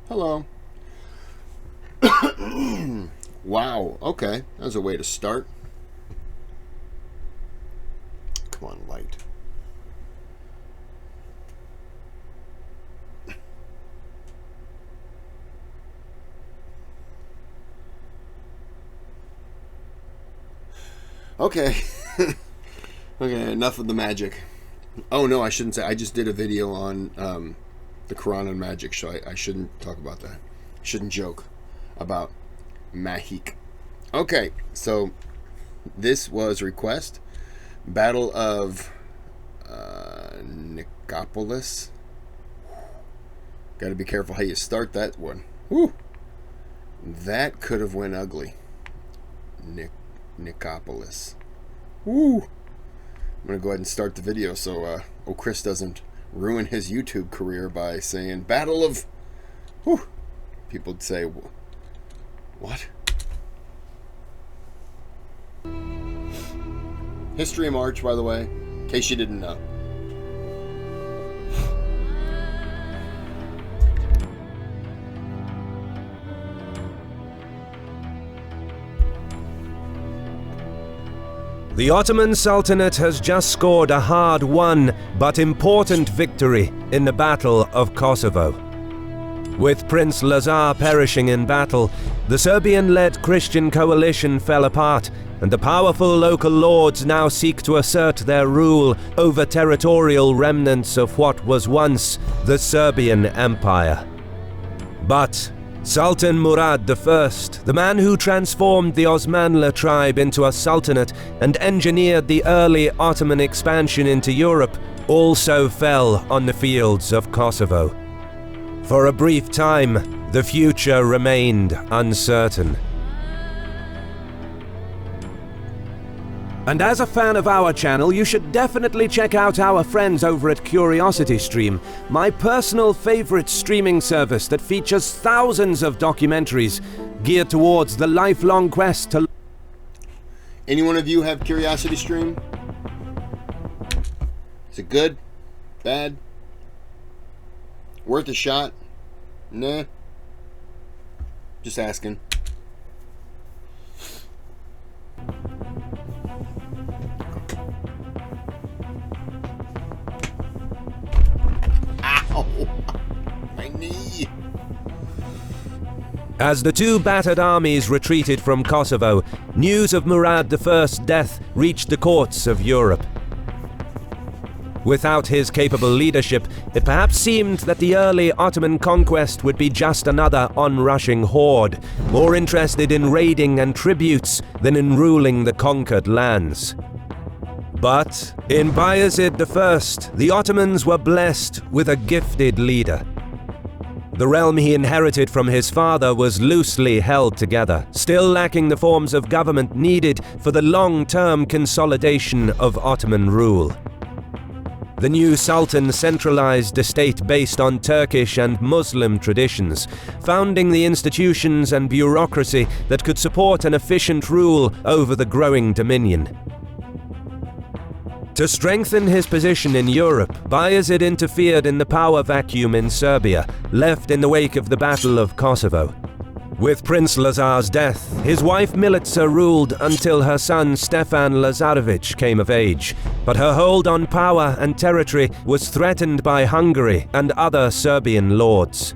Hello. Wow, okay. That was a way to start. Come on, light. Okay. Okay, enough of the magic. Oh no, I shouldn't say. I just did a video on the Quran and magic, so I shouldn't talk about that. Shouldn't joke about Mahik. Okay, so this was request. Battle of Nicopolis. Got to be careful how you start that one. Woo! That could have went ugly. Nicopolis. Woo! I'm going to go ahead and start the video so Kris doesn't ruin his YouTube career by saying Battle of... Whew. People would say, what? HistoryMarche, by the way, in case you didn't know. The Ottoman Sultanate has just scored a hard-won but important victory in the Battle of Kosovo. With Prince Lazar perishing in battle, the Serbian-led Christian coalition fell apart, and the powerful local lords now seek to assert their rule over territorial remnants of what was once the Serbian Empire. But Sultan Murad I, the man who transformed the Osmanli tribe into a sultanate and engineered the early Ottoman expansion into Europe, also fell on the fields of Kosovo. For a brief time, the future remained uncertain. And as a fan of our channel, you should definitely check out our friends over at CuriosityStream, my personal favorite streaming service that features thousands of documentaries geared towards the lifelong quest to... Any one of you have CuriosityStream? Is it good? Bad? Worth a shot? Nah? Just asking. My knee. As the two battered armies retreated from Kosovo, news of Murad I's death reached the courts of Europe. Without his capable leadership, it perhaps seemed that the early Ottoman conquest would be just another onrushing horde, more interested in raiding and tributes than in ruling the conquered lands. But in Bayezid I, the Ottomans were blessed with a gifted leader. The realm he inherited from his father was loosely held together, still lacking the forms of government needed for the long-term consolidation of Ottoman rule. The new Sultan centralized a state based on Turkish and Muslim traditions, founding the institutions and bureaucracy that could support an efficient rule over the growing dominion. To strengthen his position in Europe, Bayezid interfered in the power vacuum in Serbia, left in the wake of the Battle of Kosovo. With Prince Lazar's death, his wife Milica ruled until her son Stefan Lazarevic came of age, but her hold on power and territory was threatened by Hungary and other Serbian lords.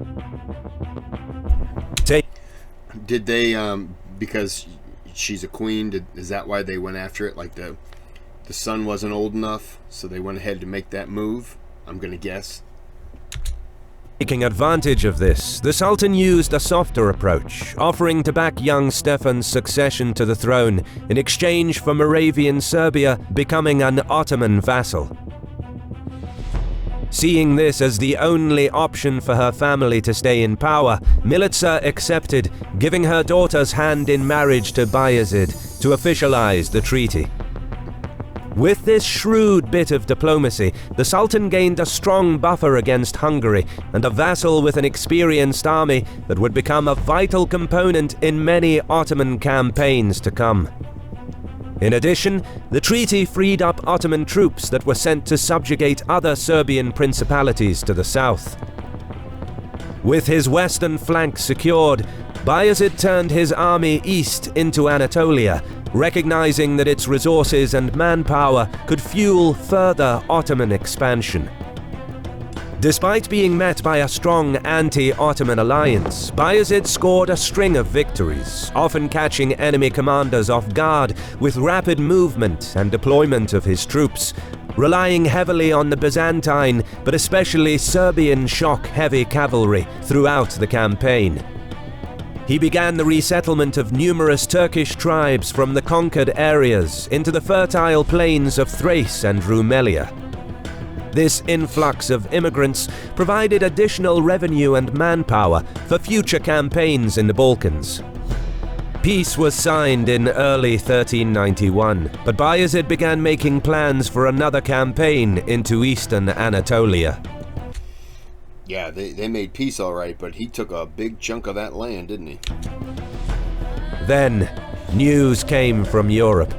Did they, because she's a queen, is that why they went after it? Like the son wasn't old enough, so they went ahead to make that move, I'm gonna guess. Taking advantage of this, the Sultan used a softer approach, offering to back young Stefan's succession to the throne in exchange for Moravian Serbia becoming an Ottoman vassal. Seeing this as the only option for her family to stay in power, Milica accepted, giving her daughter's hand in marriage to Bayezid to officialize the treaty. With this shrewd bit of diplomacy, the Sultan gained a strong buffer against Hungary and a vassal with an experienced army that would become a vital component in many Ottoman campaigns to come. In addition, the treaty freed up Ottoman troops that were sent to subjugate other Serbian principalities to the south. With his western flank secured, Bayezid turned his army east into Anatolia, recognizing that its resources and manpower could fuel further Ottoman expansion. Despite being met by a strong anti-Ottoman alliance, Bayezid scored a string of victories, often catching enemy commanders off guard with rapid movement and deployment of his troops, relying heavily on the Byzantine but especially Serbian shock-heavy cavalry throughout the campaign. He began the resettlement of numerous Turkish tribes from the conquered areas into the fertile plains of Thrace and Rumelia. This influx of immigrants provided additional revenue and manpower for future campaigns in the Balkans. Peace was signed in early 1391, but Bayezid began making plans for another campaign into eastern Anatolia. Yeah, they made peace all right, but he took a big chunk of that land, didn't he? Then, news came from Europe.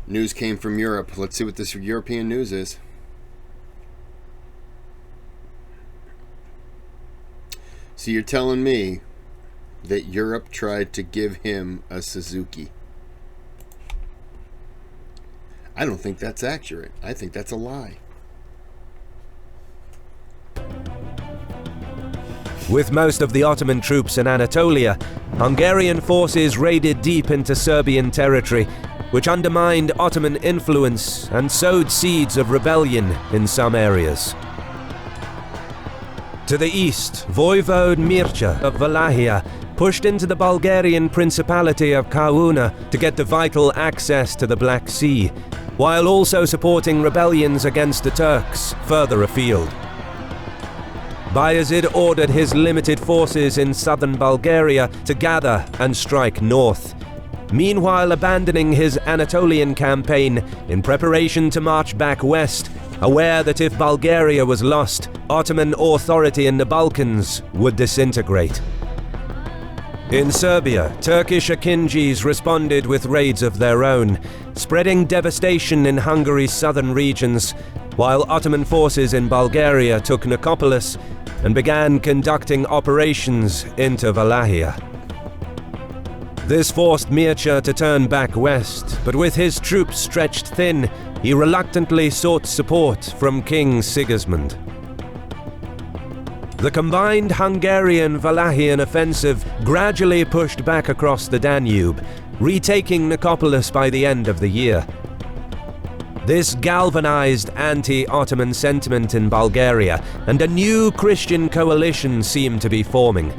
News came from Europe. Let's see what this European news is. So you're telling me that Europe tried to give him a Suzuki? I don't think that's accurate. I think that's a lie. With most of the Ottoman troops in Anatolia, Hungarian forces raided deep into Serbian territory, which undermined Ottoman influence and sowed seeds of rebellion in some areas. To the east, Voivode Mircea of Wallachia pushed into the Bulgarian Principality of Kauna to get the vital access to the Black Sea, while also supporting rebellions against the Turks further afield. Bayezid ordered his limited forces in southern Bulgaria to gather and strike north, meanwhile abandoning his Anatolian campaign in preparation to march back west, aware that if Bulgaria was lost, Ottoman authority in the Balkans would disintegrate. In Serbia, Turkish Akinjis responded with raids of their own, spreading devastation in Hungary's southern regions, while Ottoman forces in Bulgaria took Nicopolis and began conducting operations into Wallachia. This forced Mircea to turn back west, but with his troops stretched thin, he reluctantly sought support from King Sigismund. The combined Hungarian-Wallachian offensive gradually pushed back across the Danube, retaking Nicopolis by the end of the year. This galvanized anti-Ottoman sentiment in Bulgaria, and a new Christian coalition seemed to be forming.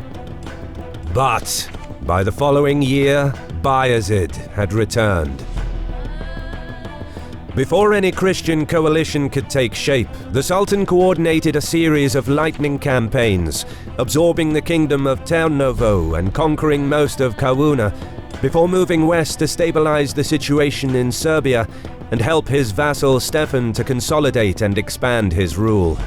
But by the following year, Bayezid had returned. Before any Christian coalition could take shape, the Sultan coordinated a series of lightning campaigns, absorbing the kingdom of Tarnovo and conquering most of Kauna, before moving west to stabilize the situation in Serbia and help his vassal Stefan to consolidate and expand his rule.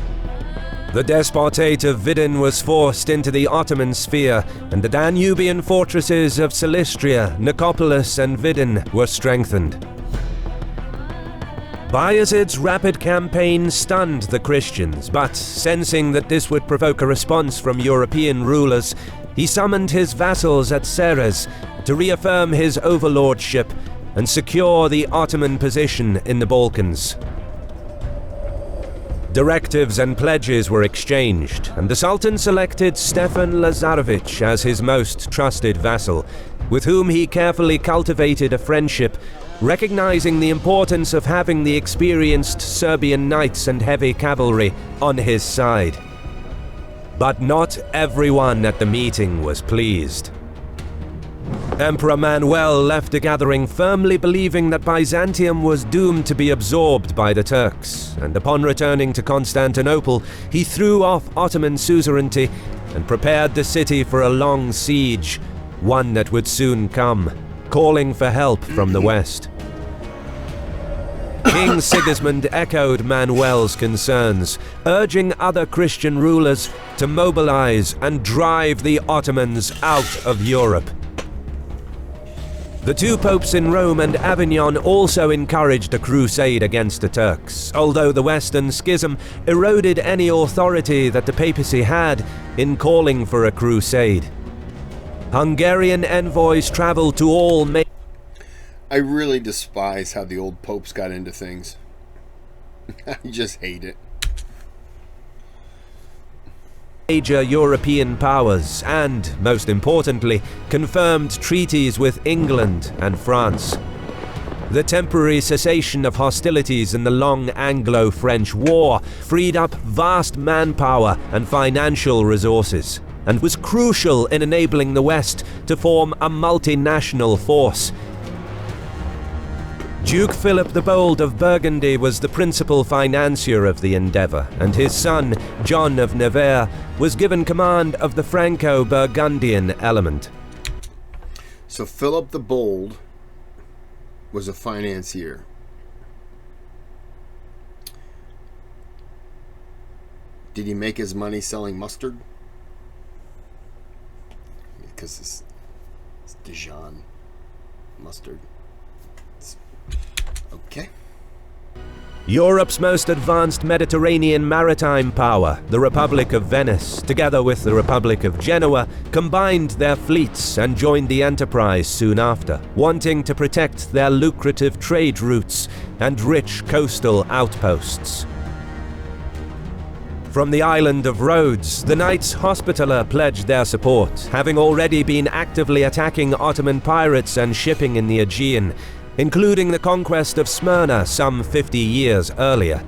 The despotate of Vidin was forced into the Ottoman sphere, and the Danubian fortresses of Silistria, Nicopolis and Vidin were strengthened. Bayezid's rapid campaign stunned the Christians, but sensing that this would provoke a response from European rulers, he summoned his vassals at Ceres to reaffirm his overlordship and secure the Ottoman position in the Balkans. Directives and pledges were exchanged, and the Sultan selected Stefan Lazarevic as his most trusted vassal, with whom he carefully cultivated a friendship, recognizing the importance of having the experienced Serbian knights and heavy cavalry on his side. But not everyone at the meeting was pleased. Emperor Manuel left the gathering firmly believing that Byzantium was doomed to be absorbed by the Turks, and upon returning to Constantinople, he threw off Ottoman suzerainty and prepared the city for a long siege, one that would soon come, calling for help from the west. King Sigismund echoed Manuel's concerns, urging other Christian rulers to mobilize and drive the Ottomans out of Europe. The two popes in Rome and Avignon also encouraged a crusade against the Turks, although the Western Schism eroded any authority that the papacy had in calling for a crusade. Hungarian envoys traveled to all I really despise how the old popes got into things. I just hate it. Major European powers and, most importantly, confirmed treaties with England and France. The temporary cessation of hostilities in the long Anglo-French War freed up vast manpower and financial resources, and was crucial in enabling the West to form a multinational force. Duke Philip the Bold of Burgundy was the principal financier of the endeavour, and his son, John of Nevers, was given command of the Franco-Burgundian element. So Philip the Bold was a financier. Did he make his money selling mustard? Because it's Dijon mustard. Okay. Europe's most advanced Mediterranean maritime power, the Republic of Venice, together with the Republic of Genoa, combined their fleets and joined the enterprise soon after, wanting to protect their lucrative trade routes and rich coastal outposts. From the island of Rhodes, the Knights Hospitaller pledged their support, having already been actively attacking Ottoman pirates and shipping in the Aegean, including the conquest of Smyrna some 50 years earlier.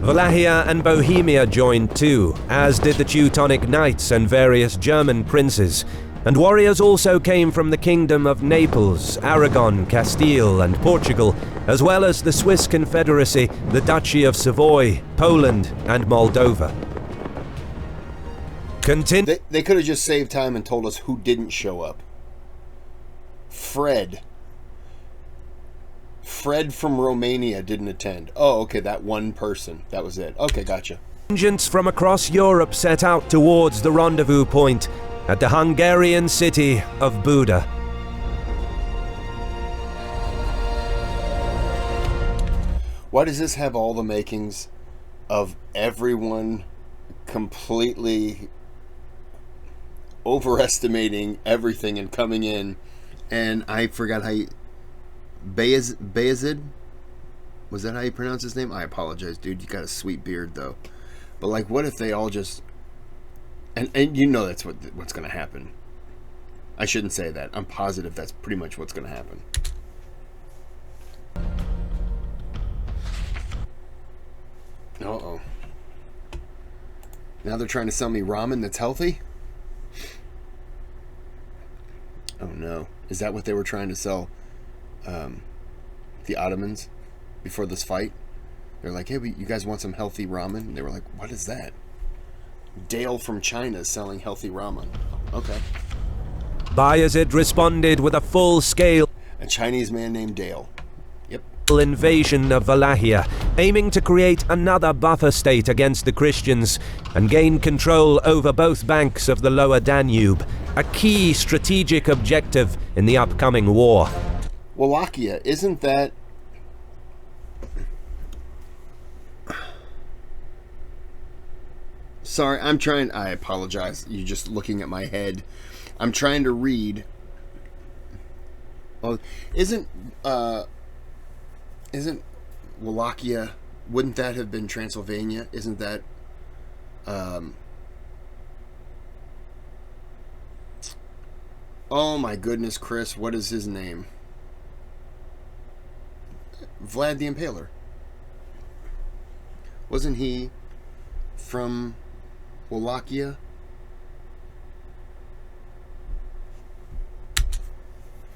Wallachia and Bohemia joined too, as did the Teutonic Knights and various German princes, and warriors also came from the Kingdom of Naples, Aragon, Castile and Portugal, as well as the Swiss Confederacy, the Duchy of Savoy, Poland and Moldova. They could have just saved time and told us who didn't show up. Fred from Romania didn't attend. Oh, okay, that one person. That was it. Okay, gotcha. Contingents from across Europe set out towards the rendezvous point at the Hungarian city of Buda. Why does this have all the makings of everyone completely overestimating everything and coming in? And I forgot how you... Bayezid? Was that how you pronounce his name? I apologize, dude. You got a sweet beard, though. But, like, what if they all just... And you know that's what's going to happen. I shouldn't say that. I'm positive that's pretty much what's going to happen. Uh-oh. Now they're trying to sell me ramen that's healthy? Oh, no. Is that what they were trying to sell the Ottomans before this fight? They're like, hey, you guys want some healthy ramen? And they were like, what is that? Dale from China is selling healthy ramen. Okay. Bayezid responded with a full-scale... A Chinese man named Dale. Yep. ...invasion of Wallachia, aiming to create another buffer state against the Christians and gain control over both banks of the lower Danube, a key strategic objective in the upcoming war. Wallachia, isn't that... Sorry, I'm trying... I apologize. You're just looking at my head. I'm trying to read... Well, isn't Wallachia... Wouldn't that have been Transylvania? Isn't that... Oh my goodness, Chris, what is his name? Vlad the Impaler. Wasn't he from Wallachia?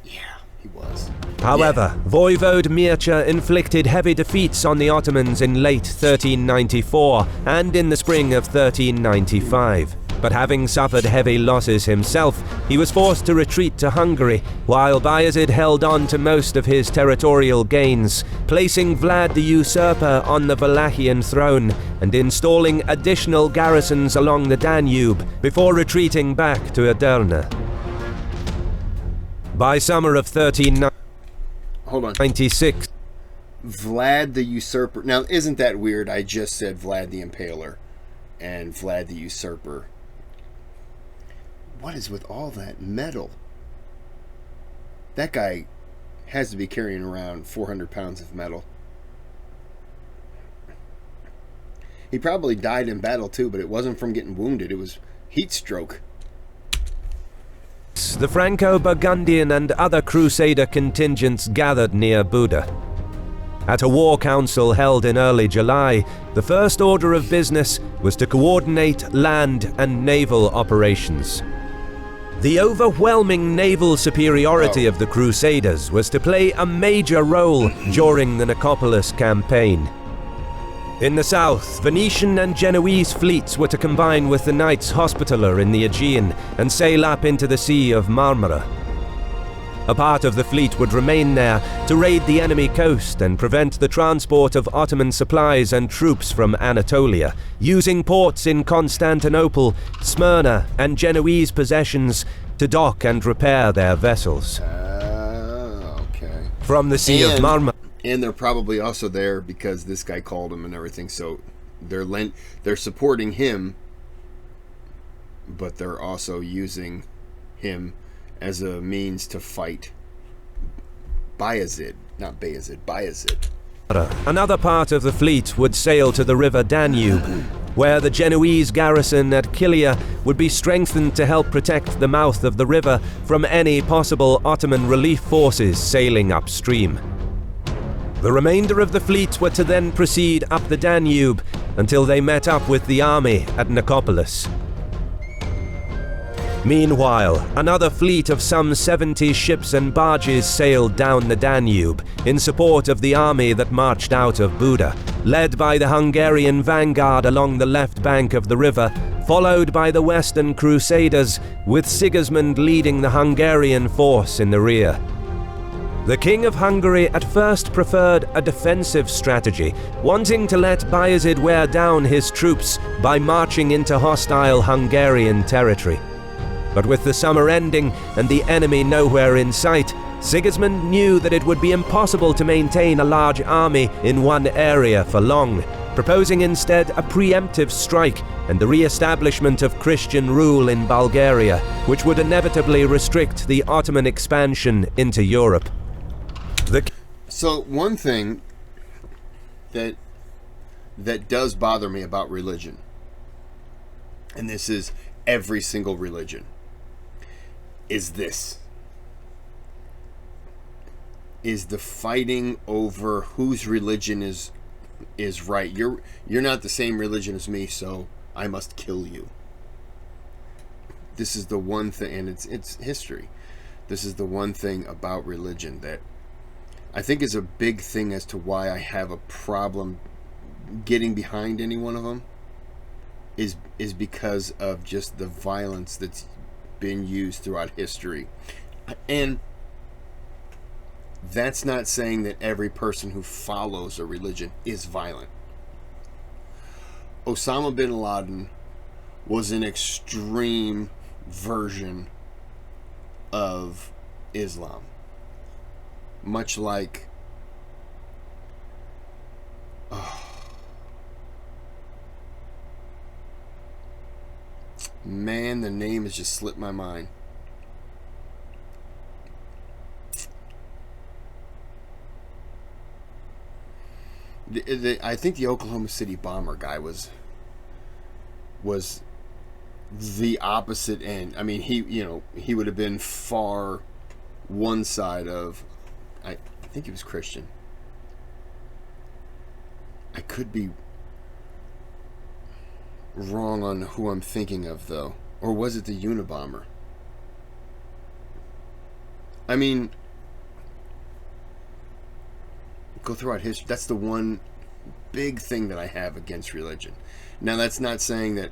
Yeah, he was. However, Voivode Mircea inflicted heavy defeats on the Ottomans in late 1394 and in the spring of 1395. But having suffered heavy losses himself, he was forced to retreat to Hungary, while Bayezid held on to most of his territorial gains, placing Vlad the Usurper on the Wallachian throne and installing additional garrisons along the Danube before retreating back to Edirne. By summer of Hold on. 1396, Vlad the Usurper. Now, isn't that weird? I just said Vlad the Impaler and Vlad the Usurper. What is with all that metal? That guy has to be carrying around 400 pounds of metal. He probably died in battle too, but it wasn't from getting wounded. It was heat stroke. the Franco-Burgundian and other Crusader contingents gathered near Buda. At a war council held in early July, the first order of business was to coordinate land and naval operations. The overwhelming naval superiority of the Crusaders was to play a major role during the Nicopolis campaign. In the south, Venetian and Genoese fleets were to combine with the Knights Hospitaller in the Aegean and sail up into the Sea of Marmara. A part of the fleet would remain there to raid the enemy coast and prevent the transport of Ottoman supplies and troops from Anatolia, using ports in Constantinople, Smyrna, and Genoese possessions to dock and repair their vessels. Okay. From the Sea of Marmara. And they're probably also there because this guy called them and everything, so they're supporting him, but they're also using him as a means to fight Bayezid. Another part of the fleet would sail to the river Danube, where the Genoese garrison at Kilia would be strengthened to help protect the mouth of the river from any possible Ottoman relief forces sailing upstream. The remainder of the fleet were to then proceed up the Danube until they met up with the army at Nicopolis. Meanwhile, another fleet of some 70 ships and barges sailed down the Danube in support of the army that marched out of Buda, led by the Hungarian vanguard along the left bank of the river, followed by the Western Crusaders, with Sigismund leading the Hungarian force in the rear. The King of Hungary at first preferred a defensive strategy, wanting to let Bayezid wear down his troops by marching into hostile Hungarian territory. But with the summer ending and the enemy nowhere in sight, Sigismund knew that it would be impossible to maintain a large army in one area for long, proposing instead a preemptive strike and the re-establishment of Christian rule in Bulgaria, which would inevitably restrict the Ottoman expansion into Europe. So one thing that does bother me about religion, and this is every single religion, is the fighting over whose religion is right. You're not the same religion as me, so I must kill you. This is the one thing, and it's history. This is the one thing about religion that I think is a big thing as to why I have a problem getting behind any one of them is because of just the violence that's been used throughout history. And that's not saying that every person who follows a religion is violent. Osama bin Laden was an extreme version of Islam. Much like man, the name has just slipped my mind. I think the Oklahoma City bomber guy was the opposite end. I mean, he would have been far one side of. I think he was Christian. I could be wrong on who I'm thinking of, though. Or was it the Unabomber? I mean, go throughout history. That's the one big thing that I have against religion. Now, that's not saying that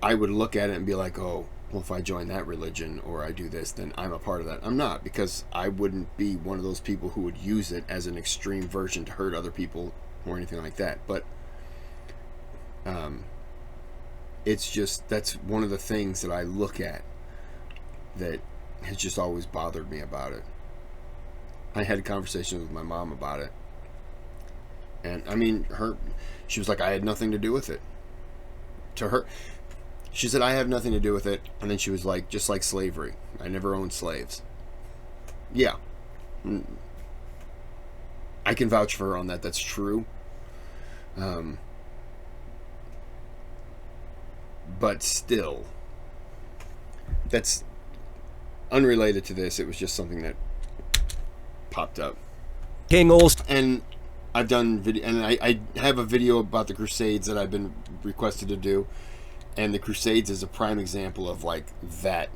I would look at it and be like, oh, well, if I join that religion or I do this, then I'm a part of that. I'm not, because I wouldn't be one of those people who would use it as an extreme version to hurt other people or anything like that. But it's just, that's one of the things that I look at that has just always bothered me about it. I had conversations with my mom about it. And, I mean, she was like, I had nothing to do with it. To her, she said, I have nothing to do with it. And then she was like, just like slavery. I never owned slaves. Yeah. I can vouch for her on that. That's true. But still, that's unrelated to this. It was just something that popped up. King also... And I've done video, and I have a video about the Crusades that I've been requested to do, and the Crusades is a prime example of like that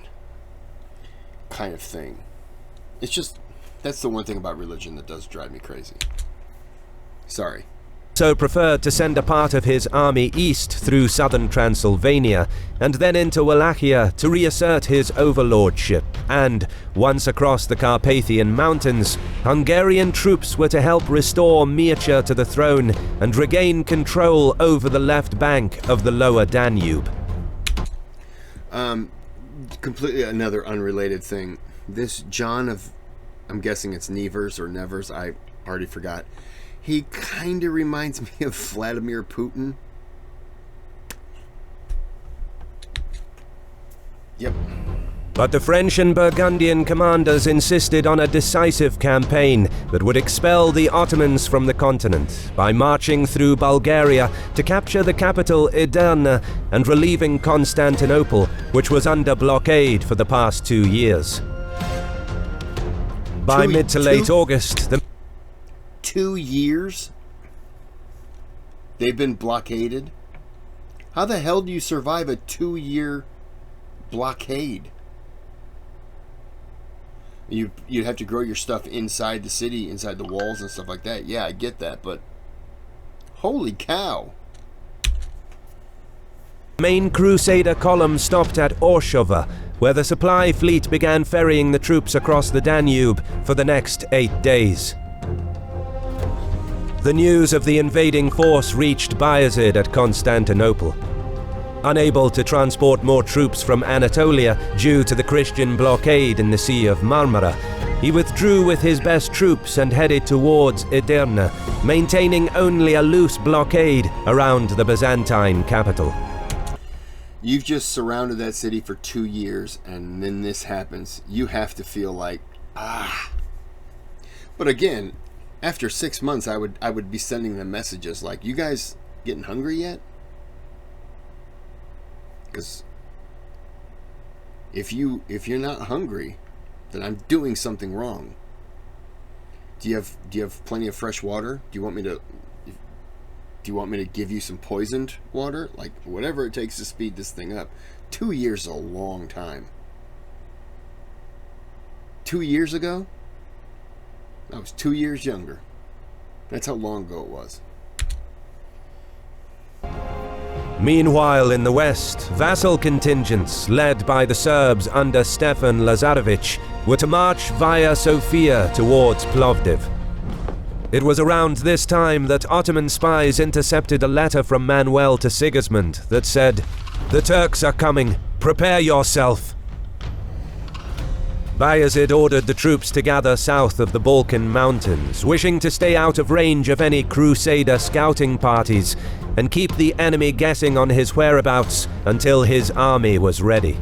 kind of thing. It's just, that's the one thing about religion that does drive me crazy. Sorry. So preferred to send a part of his army east through southern Transylvania and then into Wallachia to reassert his overlordship, and once across the Carpathian Mountains, Hungarian troops were to help restore Mircea to the throne and regain control over the left bank of the lower Danube. Completely another unrelated thing. This John of, I'm guessing it's Nevers or Nevers, I already forgot. He kind of reminds me of Vladimir Putin. Yep. But the French and Burgundian commanders insisted on a decisive campaign that would expel the Ottomans from the continent by marching through Bulgaria to capture the capital Edirne and relieving Constantinople, which was under blockade for the past 2 years. By mid to late August, the 2 years? They've been blockaded? How the hell do you survive a 2-year blockade? You'd have to grow your stuff inside the city, inside the walls and stuff like that. Yeah, I get that, but holy cow. Main Crusader column stopped at Orshova, where the supply fleet began ferrying the troops across the Danube for the next 8 days. The news of the invading force reached Bayezid at Constantinople. Unable to transport more troops from Anatolia due to the Christian blockade in the Sea of Marmara, he withdrew with his best troops and headed towards Edirne, maintaining only a loose blockade around the Byzantine capital. You've just surrounded that city for 2 years, and then this happens. You have to feel like, But again, after 6 months, I would be sending them messages like, you guys getting hungry yet? Because if you're not hungry, then I'm doing something wrong. Do you have plenty of fresh water? Do you want me to give you some poisoned water? Like, whatever it takes to speed this thing up. 2 years is a long time. 2 years ago, I was 2 years younger. That's how long ago it was. Meanwhile, in the west, vassal contingents, led by the Serbs under Stefan Lazarevic, were to march via Sofia towards Plovdiv. It was around this time that Ottoman spies intercepted a letter from Manuel to Sigismund that said, "The Turks are coming, prepare yourself." Bayezid ordered the troops to gather south of the Balkan mountains, wishing to stay out of range of any Crusader scouting parties and keep the enemy guessing on his whereabouts until his army was ready.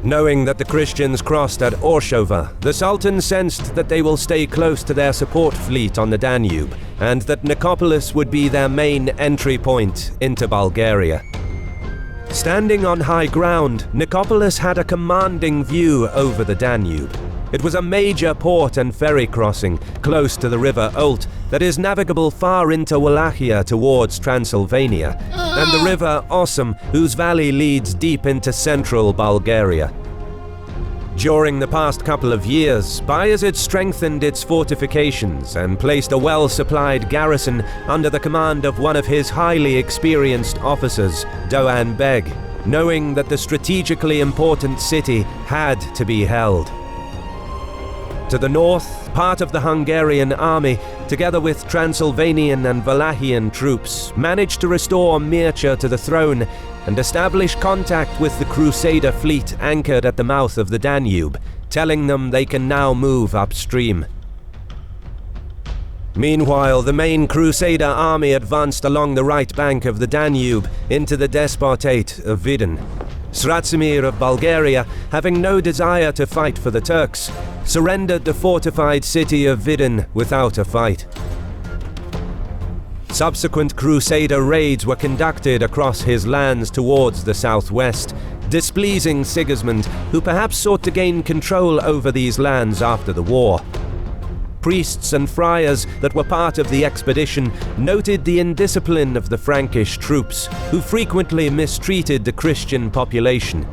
Knowing that the Christians crossed at Orshova, the Sultan sensed that they will stay close to their support fleet on the Danube, and that Nicopolis would be their main entry point into Bulgaria. Standing on high ground, Nicopolis had a commanding view over the Danube. It was a major port and ferry crossing, close to the river Olt, that is navigable far into Wallachia towards Transylvania, and the river Osum, whose valley leads deep into central Bulgaria. During the past couple of years, Bayezid strengthened its fortifications and placed a well-supplied garrison under the command of one of his highly experienced officers, Doğan Beg, knowing that the strategically important city had to be held. To the north, part of the Hungarian army together with Transylvanian and Wallachian troops, managed to restore Mircea to the throne and establish contact with the Crusader fleet anchored at the mouth of the Danube, telling them they can now move upstream. Meanwhile, the main Crusader army advanced along the right bank of the Danube into the Despotate of Vidin. Sratsimir of Bulgaria, having no desire to fight for the Turks, surrendered the fortified city of Vidin without a fight. Subsequent Crusader raids were conducted across his lands towards the southwest, displeasing Sigismund, who perhaps sought to gain control over these lands after the war. Priests and friars that were part of the expedition noted the indiscipline of the Frankish troops, who frequently mistreated the Christian population.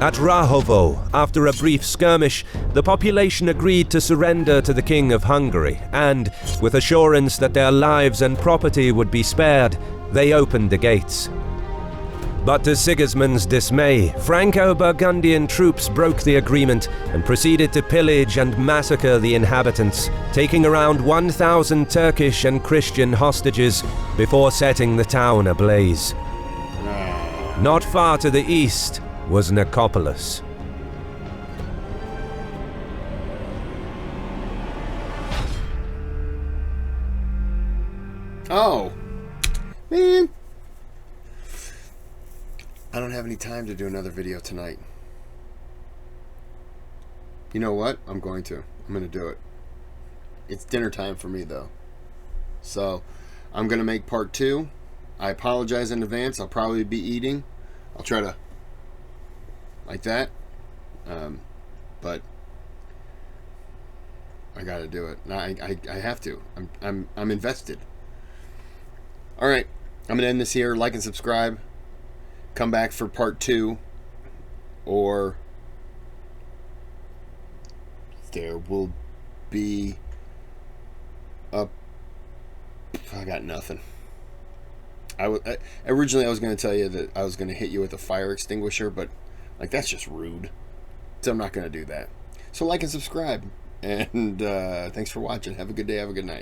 At Rahovo, after a brief skirmish, the population agreed to surrender to the King of Hungary, and, with assurance that their lives and property would be spared, they opened the gates. But to Sigismund's dismay, Franco-Burgundian troops broke the agreement and proceeded to pillage and massacre the inhabitants, taking around 1,000 Turkish and Christian hostages before setting the town ablaze. Not far to the east was Nicopolis. Oh, man. I don't have any time to do another video tonight. You know what? I'm going to do it. It's dinner time for me, though. So, I'm going to make part 2. I apologize in advance. I'll probably be eating. I'll try to, like that. But I got to do it. I have to. I'm invested. All right. I'm going to end this here. Like and subscribe. Come back for part 2, or there will be a... I got nothing. Originally I was going to tell you that I was going to hit you with a fire extinguisher, but like that's just rude, so I'm not going to do that. So like and subscribe, and thanks for watching. Have a good day. Have a good night.